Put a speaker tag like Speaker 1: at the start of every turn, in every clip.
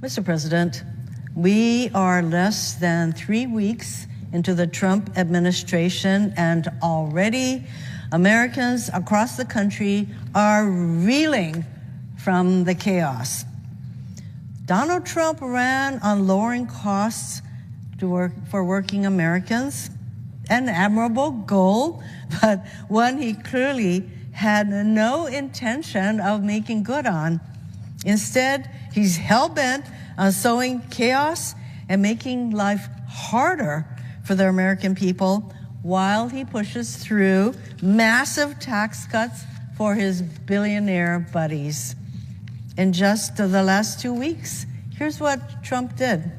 Speaker 1: Mr. President, we are less than 3 weeks into the Trump administration, and already Americans across the country are reeling from the chaos. Donald Trump ran on lowering costs for working Americans, an admirable goal, but one he clearly had no intention of making good on. Instead, he's hell-bent on sowing chaos and making life harder for the American people while he pushes through massive tax cuts for his billionaire buddies. In just the last 2 weeks, here's what Trump did.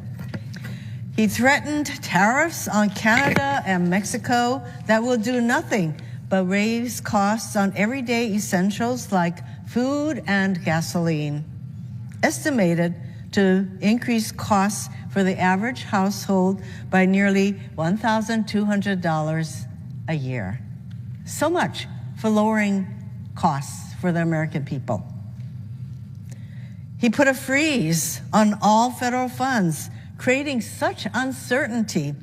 Speaker 1: He threatened tariffs on Canada and Mexico that will do nothing but raise costs on everyday essentials like food and gasoline, estimated to increase costs for the average household by nearly $1,200 a year. So much for lowering costs for the American people. He put a freeze on all federal funds, creating such uncertainty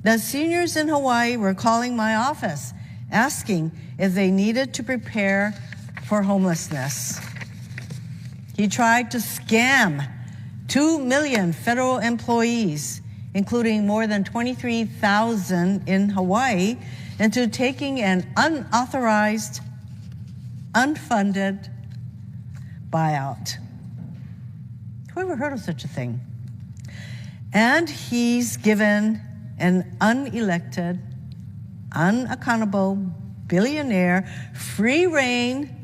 Speaker 1: that seniors in Hawaii were calling my office, asking if they needed to prepare for homelessness. He tried to scam 2 million federal employees, including more than 23,000 in Hawaii, into taking an unauthorized, unfunded buyout. Who ever heard of such a thing? And he's given an unelected, unaccountable billionaire free rein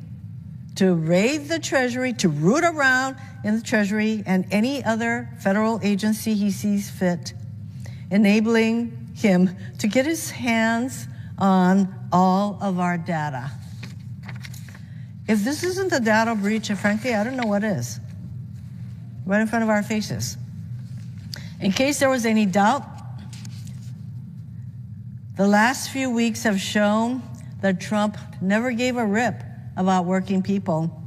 Speaker 1: to raid the Treasury, to root around in the Treasury and any other federal agency he sees fit, enabling him to get his hands on all of our data. If this isn't a data breach, frankly, I don't know what is. Right in front of our faces. In case there was any doubt, the last few weeks have shown that Trump never gave a rip about working people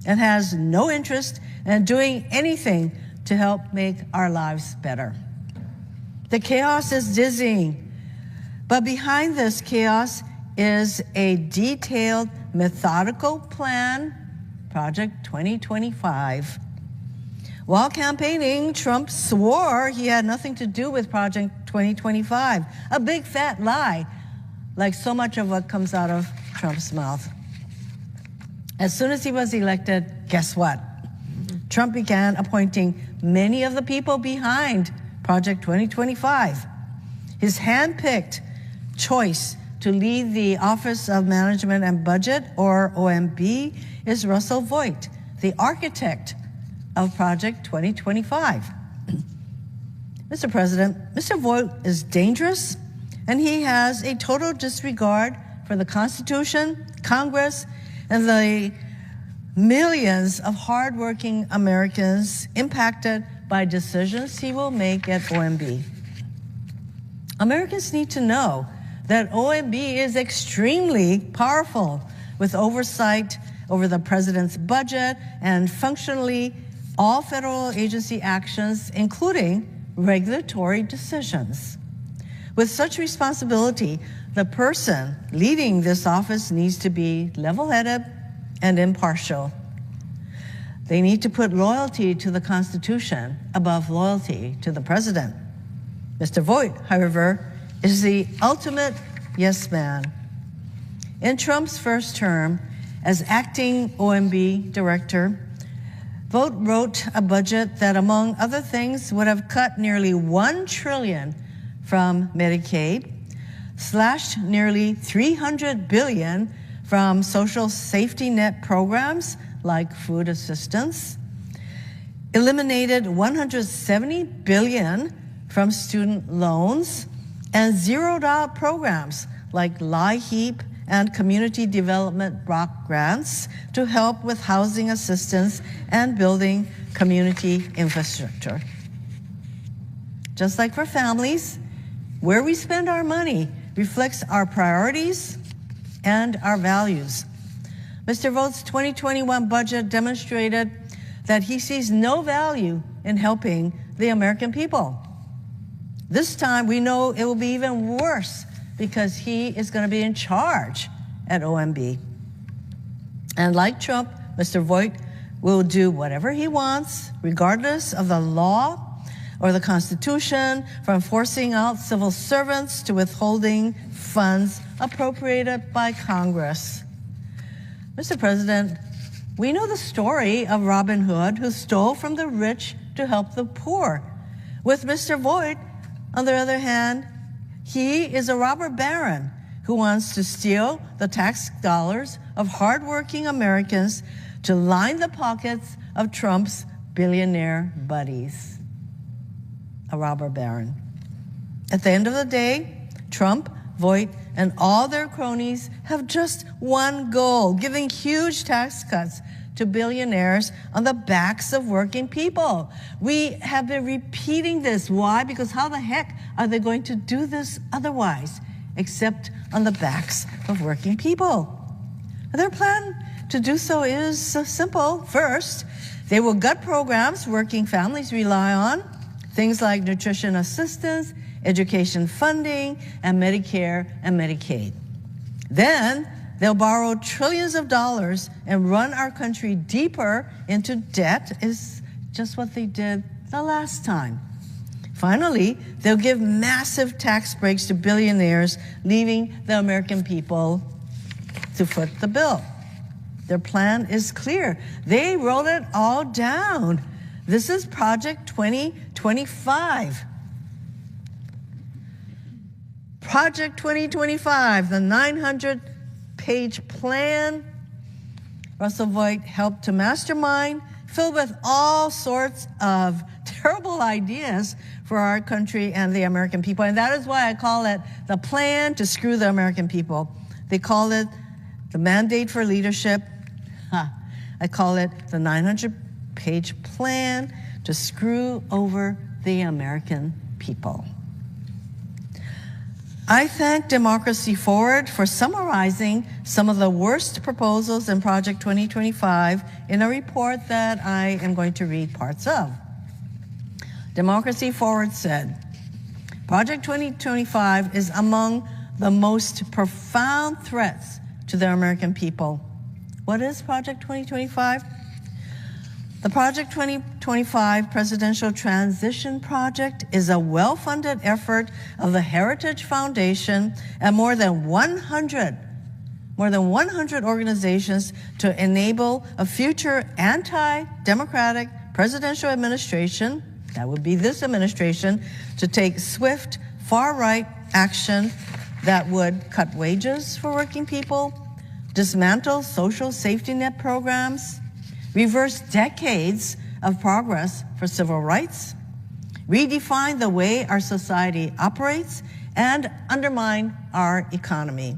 Speaker 1: and has no interest in doing anything to help make our lives better. The chaos is dizzying, but behind this chaos is a detailed, methodical plan, Project 2025. While campaigning, Trump swore he had nothing to do with Project 2025, a big fat lie, like so much of what comes out of Trump's mouth. As soon as he was elected, guess what? Trump began appointing many of the people behind Project 2025. His hand-picked choice to lead the Office of Management and Budget, or OMB, is Russell Voigt, the architect of Project 2025. Mr. President, Mr. Voigt is dangerous, and he has a total disregard for the Constitution, Congress, and the millions of hardworking Americans impacted by decisions he will make at OMB. Americans need to know that OMB is extremely powerful, with oversight over the president's budget and functionally all federal agency actions, including regulatory decisions. With such responsibility, the person leading this office needs to be level-headed and impartial. They need to put loyalty to the Constitution above loyalty to the president. Mr. Voigt, however, is the ultimate yes man. In Trump's first term as acting OMB director, Voigt wrote a budget that, among other things, would have cut nearly $1 trillion from Medicaid, slashed nearly $300 billion from social safety net programs like food assistance, eliminated $170 billion from student loans, and zeroed out programs like LIHEAP and community development block grants to help with housing assistance and building community infrastructure. Just like for families, where we spend our money reflects our priorities and our values. Mr. Voigt's 2021 budget demonstrated that he sees no value in helping the American people. This time, we know it will be even worse because he is going to be in charge at OMB. And like Trump, Mr. Voigt will do whatever he wants, regardless of the law or the Constitution, from forcing out civil servants to withholding funds appropriated by Congress. Mr. President, we know the story of Robin Hood, who stole from the rich to help the poor. With Mr. Voigt, on the other hand, he is a robber baron who wants to steal the tax dollars of hardworking Americans to line the pockets of Trump's billionaire buddies. A robber baron. At the end of the day, Trump, Voigt, and all their cronies have just one goal: giving huge tax cuts to billionaires on the backs of working people. We have been repeating this. Why? Because how the heck are they going to do this otherwise, except on the backs of working people? Their plan to do so is so simple. First, they will gut programs working families rely on, things like nutrition assistance, education funding, and Medicare and Medicaid. Then they'll borrow trillions of dollars and run our country deeper into debt, is just what they did the last time. Finally, they'll give massive tax breaks to billionaires, leaving the American people to foot the bill. Their plan is clear. They wrote it all down. This is Project 2025. Project 2025, the 900-page plan Russell Voigt helped to mastermind, filled with all sorts of terrible ideas for our country and the American people. And that is why I call it the plan to screw the American people. They call it the mandate for leadership. I call it the 900-page plan to screw over the American people. I thank Democracy Forward for summarizing some of the worst proposals in Project 2025 in a report that I am going to read parts of. Democracy Forward said, Project 2025 is among the most profound threats to the American people. What is Project 2025? The Project 2025 Presidential Transition Project is a well-funded effort of the Heritage Foundation and more than 100 organizations to enable a future anti-democratic presidential administration, that would be this administration, to take swift, far-right action that would cut wages for working people, dismantle social safety net programs, reverse decades of progress for civil rights, redefine the way our society operates, and undermine our economy.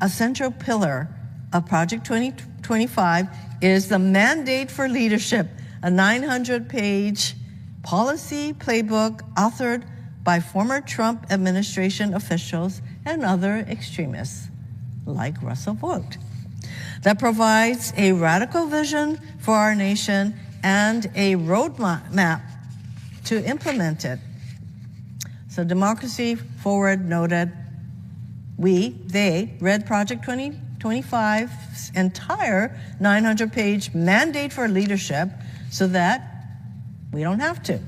Speaker 1: A central pillar of Project 2025 is the mandate for leadership, a 900-page policy playbook authored by former Trump administration officials and other extremists, like Russell Voigt, that provides a radical vision for our nation and a roadmap to implement it. So Democracy Forward noted, they read Project 2025's entire 900-page mandate for leadership so that we don't have to.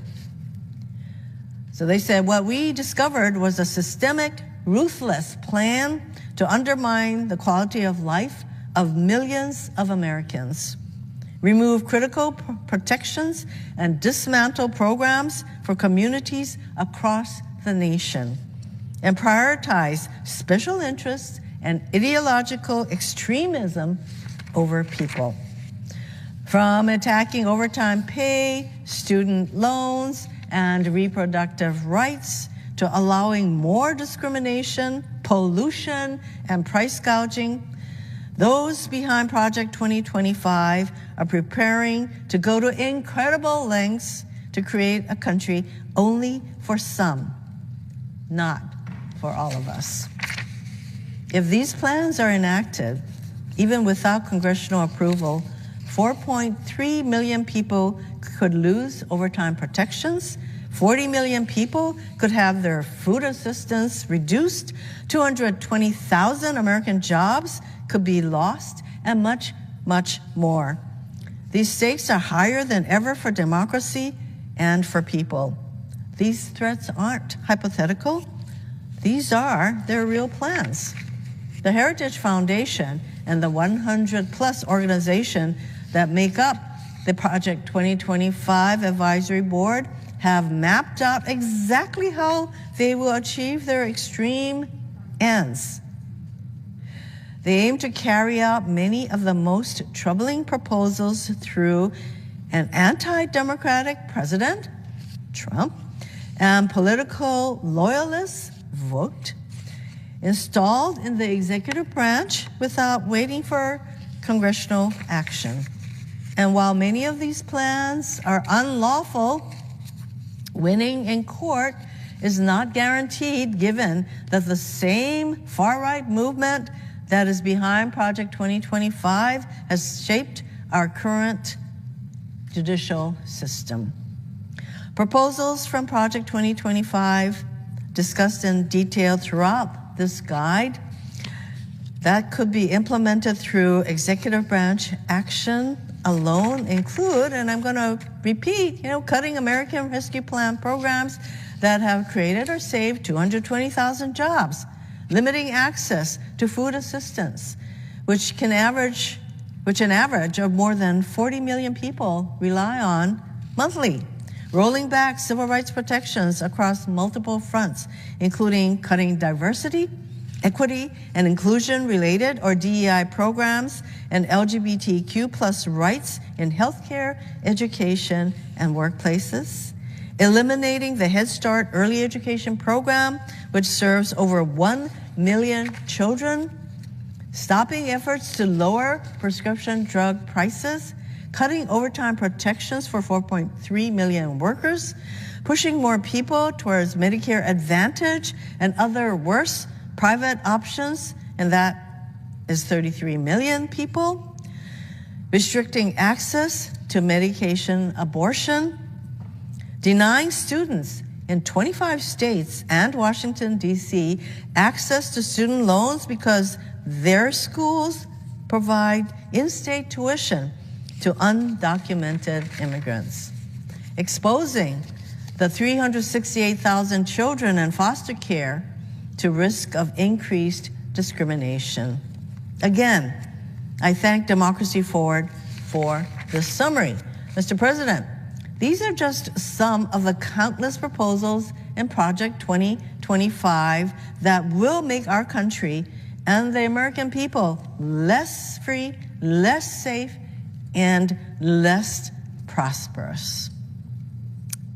Speaker 1: So they said, what we discovered was a systemic, ruthless plan to undermine the quality of life of millions of Americans, remove critical protections, and dismantle programs for communities across the nation, and prioritize special interests and ideological extremism over people. From attacking overtime pay, student loans, and reproductive rights, to allowing more discrimination, pollution, and price gouging, those behind Project 2025 are preparing to go to incredible lengths to create a country only for some, not for all of us. If these plans are enacted, even without congressional approval, 4.3 million people could lose overtime protections. 40 million people could have their food assistance reduced. 220,000 American jobs could be lost, and much, much more. These stakes are higher than ever for democracy and for people. These threats aren't hypothetical. These are their real plans. The Heritage Foundation and the 100-plus organization that make up the Project 2025 Advisory Board have mapped out exactly how they will achieve their extreme ends. They aim to carry out many of the most troubling proposals through an anti-democratic president, Trump, and political loyalists, vote, installed in the executive branch without waiting for congressional action. And while many of these plans are unlawful, winning in court is not guaranteed, given that the same far-right movement that is behind Project 2025 has shaped our current judicial system. Proposals from Project 2025, discussed in detail throughout this guide, that could be implemented through executive branch action alone include, and I'm going to repeat, cutting American Rescue Plan programs that have created or saved 220,000 jobs, limiting access to food assistance, which an average of more than 40 million people rely on monthly, rolling back civil rights protections across multiple fronts, including cutting diversity, equity, and inclusion-related or DEI programs, and LGBTQ plus rights in healthcare, education, and workplaces, eliminating the Head Start early education program, which serves over 1 million children, stopping efforts to lower prescription drug prices, cutting overtime protections for 4.3 million workers, pushing more people towards Medicare Advantage and other worse private options, and that is 33 million people, restricting access to medication abortion, denying students in 25 states and Washington, D.C. access to student loans because their schools provide in-state tuition to undocumented immigrants, exposing the 368,000 children in foster care to risk of increased discrimination. Again, I thank Democracy Forward for this summary. Mr. President, these are just some of the countless proposals in Project 2025 that will make our country and the American people less free, less safe, and less prosperous.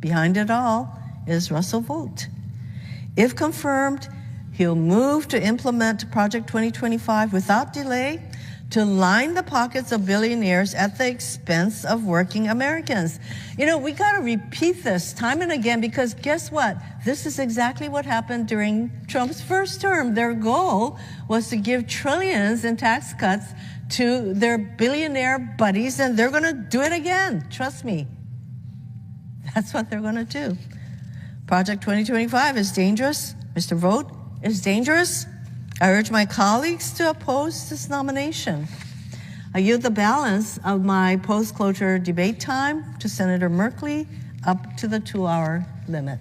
Speaker 1: Behind it all is Russell Vought. If confirmed, he'll move to implement Project 2025 without delay to line the pockets of billionaires at the expense of working Americans. We got to repeat this time and again, because guess what? This is exactly what happened during Trump's first term. Their goal was to give trillions in tax cuts to their billionaire buddies, and they're going to do it again. Trust me. That's what they're going to do. Project 2025 is dangerous. Mr. Vought is dangerous. I urge my colleagues to oppose this nomination. I yield the balance of my post-closure debate time to Senator Merkley, up to the 2-hour limit.